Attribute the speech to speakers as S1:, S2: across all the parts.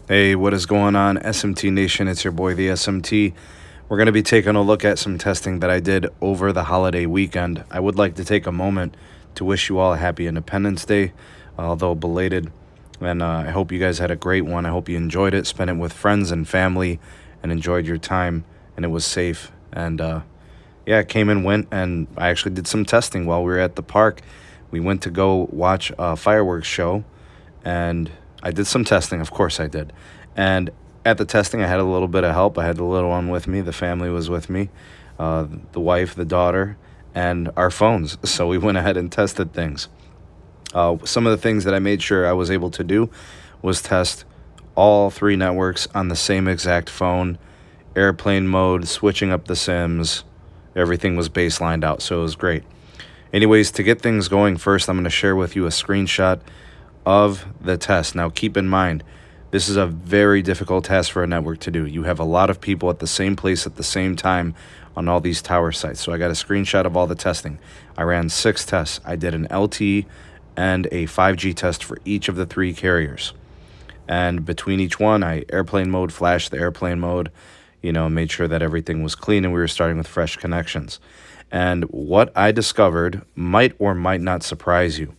S1: Hey, what is going on, SMT Nation? It's your boy, the SMT. We're going to be taking a look at some testing that I did over the holiday weekend. I would like to take a moment to wish you all a happy Independence Day, although belated. And I hope you guys had a great one. I hope you enjoyed it, spent it with friends and family, and enjoyed your time, and it was safe. And yeah, it came and went, and I actually did some testing while we were at the park. We went to go watch a fireworks show, and I did some testing, of course I did. And at the testing, I had a little bit of help. I had the little one with me. The family was with me, the wife, the daughter, and our phones. So we went ahead and tested things. Some of the things that I made sure I was able to do was test all three networks on the same exact phone, airplane mode, switching up the SIMs. Everything was baselined out, so it was great. Anyways, to get things going, first I'm going to share with you a screenshot of the test. Now, keep in mind, this is a very difficult task for a network to do. You have a lot of people at the same place at the same time on all these tower sites. So I got a screenshot of all the testing. I ran 6 tests. I did an LTE and a 5G test for each of the 3 carriers. And between each one, I airplane mode, flashed the airplane mode, made sure that everything was clean and we were starting with fresh connections. And what I discovered might or might not surprise you.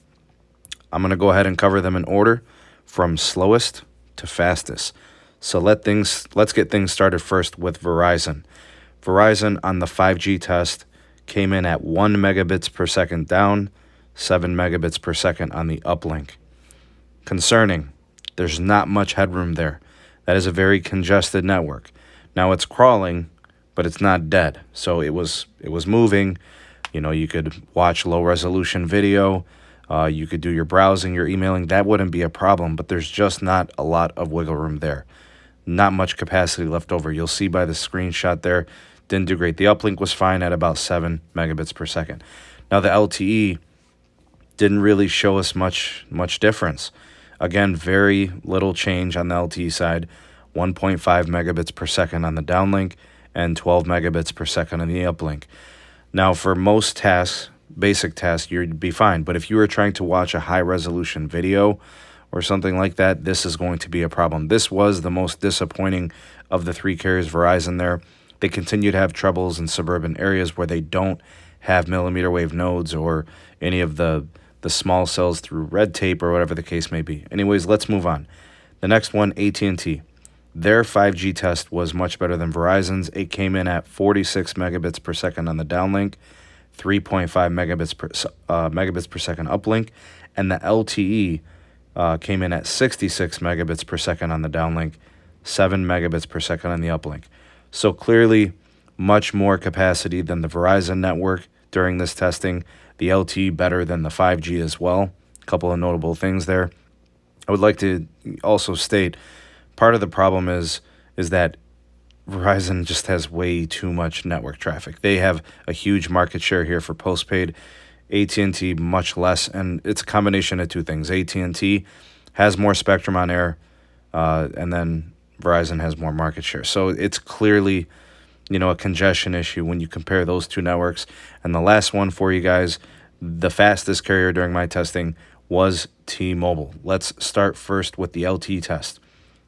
S1: I'm going to go ahead and cover them in order from slowest to fastest. So let's get things started first with Verizon. Verizon on the 5G test came in at 1 megabits per second down, 7 megabits per second on the uplink. Concerning, there's not much headroom there. That is a very congested network. Now it's crawling, but it's not dead. So it was moving. You could watch low resolution video. You could do your browsing, your emailing. That wouldn't be a problem, but there's just not a lot of wiggle room there. Not much capacity left over. You'll see by the screenshot there, didn't do great. The uplink was fine at about 7 megabits per second. Now the LTE didn't really show us much difference. Again, very little change on the LTE side. 1.5 megabits per second on the downlink and 12 megabits per second on the uplink. Now for most tasks, basic tasks, you'd be fine. But if you were trying to watch a high-resolution video or something like that, this is going to be a problem. This was the most disappointing of the 3 carriers, Verizon there. They continue to have troubles in suburban areas where they don't have millimeter wave nodes or any of the small cells through red tape or whatever the case may be. Anyways, let's move on. The next one, AT&T. Their 5G test was much better than Verizon's. It came in at 46 megabits per second on the downlink, 3.5 megabits per second uplink, and the LTE came in at 66 megabits per second on the downlink, 7 megabits per second on the uplink. So clearly much more capacity than the Verizon network during this testing. The LTE better than the 5G as well. A couple of notable things there. I would like to also state part of the problem is that Verizon just has way too much network traffic. They have a huge market share here for postpaid. AT&T much less, and it's a combination of two things. AT&T has more spectrum on air, and then Verizon has more market share. So it's clearly, a congestion issue when you compare those two networks. And the last one for you guys, the fastest carrier during my testing was T-Mobile. Let's start first with the LTE test.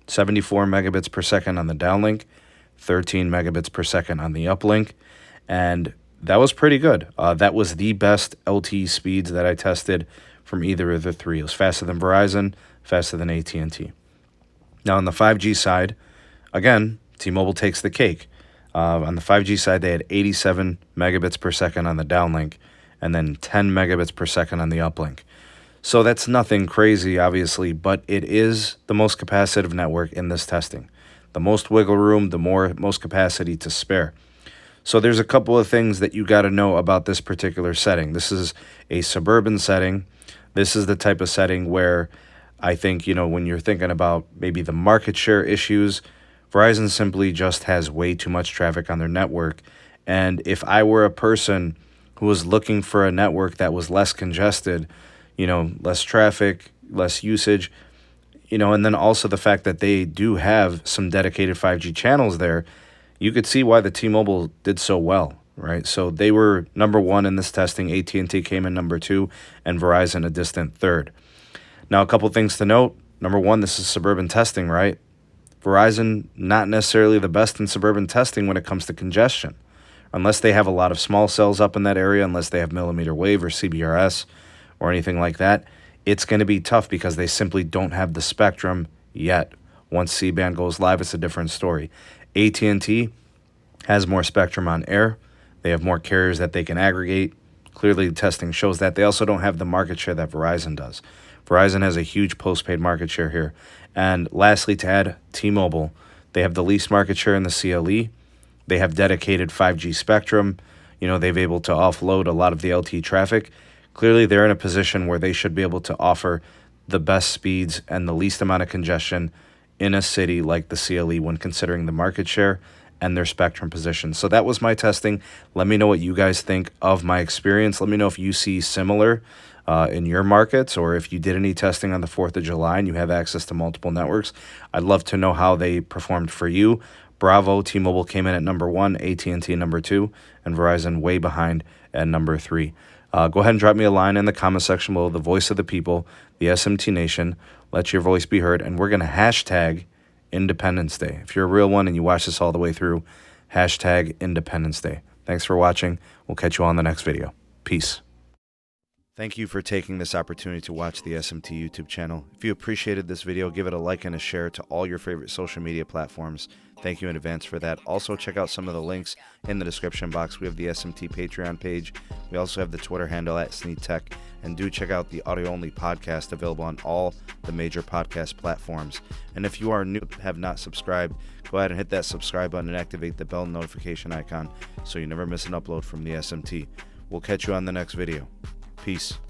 S1: 74 megabits per second on the downlink, 13 megabits per second on the uplink, and that was pretty good. That was the best LTE speeds that I tested from either of the 3. It was faster than Verizon, faster than AT&T. Now on the 5G side, again, T-Mobile takes the cake. On the 5G side, they had 87 megabits per second on the downlink, and then 10 megabits per second on the uplink. So that's nothing crazy, obviously, but it is the most capacitive network in this testing. The most wiggle room, the most capacity to spare. So there's a couple of things that you got to know about this particular setting. This is a suburban setting. This is the type of setting where I think, when you're thinking about maybe the market share issues, Verizon simply just has way too much traffic on their network. And if I were a person who was looking for a network that was less congested, less traffic, less usage, and then also the fact that they do have some dedicated 5G channels there, you could see why the T-Mobile did so well, right? So they were number 1 in this testing. AT&T came in number 2, and Verizon a distant third. Now, a couple things to note. Number 1, this is suburban testing, right? Verizon, not necessarily the best in suburban testing when it comes to congestion. Unless they have a lot of small cells up in that area, unless they have millimeter wave or CBRS or anything like that, it's going to be tough because they simply don't have the spectrum yet. Once C-band goes live, it's a different story. AT&T has more spectrum on air. They have more carriers that they can aggregate. Clearly, the testing shows that. They also don't have the market share that Verizon does. Verizon has a huge postpaid market share here. And lastly, to add, T-Mobile, they have the least market share in the CLE. They have dedicated 5G spectrum. You know, they've able to offload a lot of the LTE traffic. Clearly, they're in a position where they should be able to offer the best speeds and the least amount of congestion in a city like the CLE when considering the market share and their spectrum position. So that was my testing. Let me know what you guys think of my experience. Let me know if you see similar in your markets, or if you did any testing on the 4th of July and you have access to multiple networks. I'd love to know how they performed for you. Bravo, T-Mobile came in at number 1, AT&T number 2, and Verizon way behind at number 3. Go ahead and drop me a line in the comment section below, the voice of the people, the SMT Nation. Let your voice be heard, and we're going to hashtag Independence Day. If you're a real one and you watch this all the way through, hashtag Independence Day. Thanks for watching. We'll catch you on the next video. Peace. Thank you for taking this opportunity to watch the SMT YouTube channel. If you appreciated this video, give it a like and a share to all your favorite social media platforms. Thank you in advance for that. Also, check out some of the links in the description box. We have the SMT Patreon page. We also have the Twitter handle at SneedTech. And do check out the audio-only podcast available on all the major podcast platforms. And if you are new, have not subscribed, go ahead and hit that subscribe button and activate the bell notification icon so you never miss an upload from the SMT. We'll catch you on the next video. Peace.